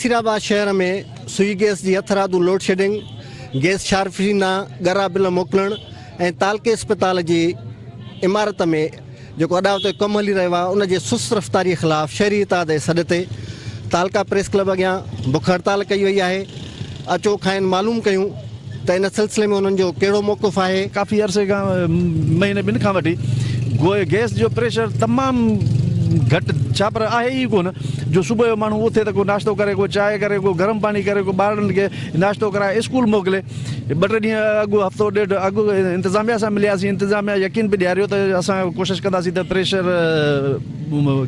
नसीराबाद शहर में सुई गैस की हथरादू लोड शेडिंग, गैस शार्फिना ॻरा बिल मोकिलण ऐं तालके अस्पताल जी इमारत में जेको अॾावतो कमु हली रहियो आहे उन जे सुस्त रफ़्तारी ख़िलाफ़ शहरी इताद जे सॾ ते तालका प्रेस क्लब अॻियां बुख हड़ताल कई वई आहे। अचो खाइनि मालूम कयूं त इन सिलसिले में उन्हनि जो कहिड़ो मौक़िफ़ आहे। काफ़ी अरसे खां महीने ॿिनि खां वठी गैस जो प्रेशर तमामु घटि छा पर आहे ई कोन जो सुबुह जो माण्हू उथे त को नाश्तो करे, को चांहि करे, को गरम पाणी करे, को ॿारनि खे नाश्तो कराए स्कूल मोकिले। ॿ टे ॾींहं अॻु हफ़्तो ॾेढ अॻु इंतिज़ामिया सां मिलियासीं। इंतिज़ामिया यकीन बि ॾियारियो त असां कोशिशि कंदासीं त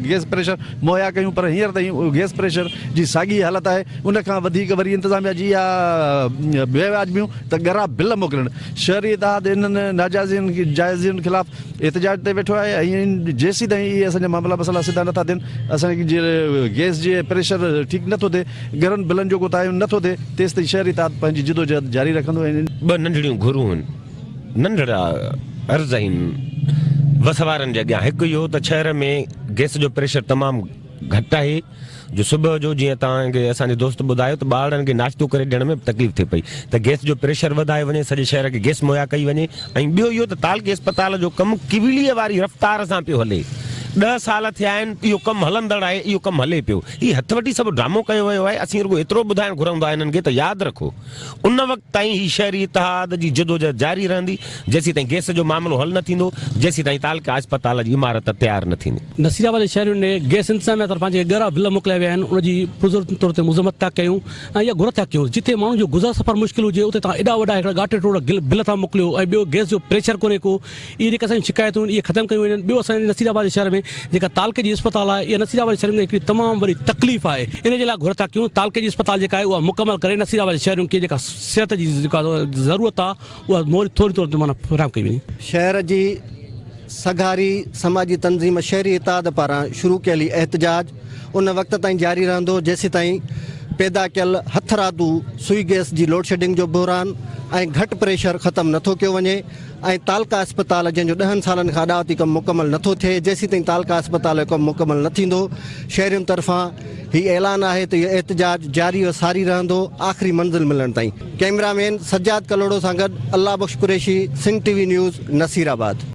गैस प्रेशर मुहैया कयूं, पर हींअर ताईं गैस प्रेशर जी साॻी हालत आहे। उनखां वधीक वरी इंतिज़ामिया जी इहा बेवाजिबियूं त ॻरा बिल मोकिलण। शहरी इतिहाद इन्हनि नाजाइज़नि जाइज़नि ख़िलाफ़ एहतजाज ते वेठो आहे ऐं जेसीं ताईं इहे असांजा मामला मसला सिधा नथा थियनि, असांखे गैस जे प्रेशर ठीकु नथो थिए, घरनि बिलनि जो को तइयन नथो थिए, तेसि ताईं शहरी इतिहाद पंहिंजी जिदोजहद जारी रखंदो। ॿ नंढड़ियूं घुरूं आहिनि, नंढड़ा अर्ज़ आहिनि वसवारनि जे अॻियां। हिकु इहो त शहर में गैस जो प्रेशर तमामु घटि आहे, जो सुबुह जो जीअं तव्हांखे असांजे दोस्त ॿुधायो त ॿारनि खे नाश्तो करे ॾियण में तकलीफ़ थिए पई, त गैस जो प्रेशर वधाए वञे, सॼे शहर खे गैस मुहैया कई वञे। ऐं ॿियो इहो त तालके अस्पताल जो कमु किविलीअ वारी रफ़्तार सां पियो हले। 10 साल थिया आहिनि, इहो कमु हलंदड़ आहे, इहो कमु हले पियो। हीउ हथ वठी सभु ड्रामो कयो वियो आहे। असीं रुॻो एतिरो ॿुधाइणु घुरंदो आहे हिननि खे त यादि रखो, उन वक़्तु ताईं ही शहरी इतिहाद जी जिदोजहद जारी रहंदी जेसीं ताईं गैस जो मामिलो हल न थींदो, जेसीं ताईं तालका अस्पताल जी इमारत तयारु न थींदी। नसीराबाद जे शहर में गैस इंतज़ामिया तरफ़ां जेके ॻरा बिल मोकिलिया विया आहिनि उनजी पुरज़ोर तौर ते मुज़म्मत था कयूं ऐं इहा घुर था कयूं। जिथे माण्हू जो गुज़र सफ़र मुश्किल हुजे उते तव्हां एॾा वॾा हिकिड़ा ॻाटे टोड़ बिल था मोकिलियो ऐं ॿियो गैस जो प्रेशर कोन्हे को। इहे जेके असांजी शिकायतूं आहिनि इहे ख़तमु कयूं वञनि। ॿियो असांजे नसीराबाद जे शहर में जेका तालके जी अस्पताल आहे, इहा नसीराबाद जे शहर में हिकिड़ी तमामु वॾी तकलीफ़ आहे। इन जे लाइ घुर था कयूं तालके जी अस्पताल जेका आहे उहा मुकमल करे नसीराबाद जे शहर खे जेका सिहत जी जेका ज़रूरत आहे उहा थोरी तौर ते माना फराहम कई वञे। शहर जी सगारी समाजी तंज़ीम शहरी इताद पारां शुरू कयल एहतजाज उन वक़्त ताईं जारी रहंदो जेसीं ताईं पैदा कयल हथरादू सुई गैस जी लोड शेडिंग जो बहरान ऐं घटि प्रेशर ख़तमु नथो कयो वञे ऐं तालका अस्पताल जंहिंजो 10 सालनि खां अॾावती कमु मुकमल नथो थिए, जेसीं ताईं तालका अस्पताल जो कमु मुकमल न थींदो शहरियुनि तरफ़ां हीउ ऐलान आहे त इहो एहतजाज जारी व सारी रहंदो आख़िरी मंज़िल मिलण ताईं। कैमरामैन सज्जाद कलोड़ो सां गॾु अल्लाह बख्श कुरैशी, सिंध टीवी न्यूज़, नसीराबाद।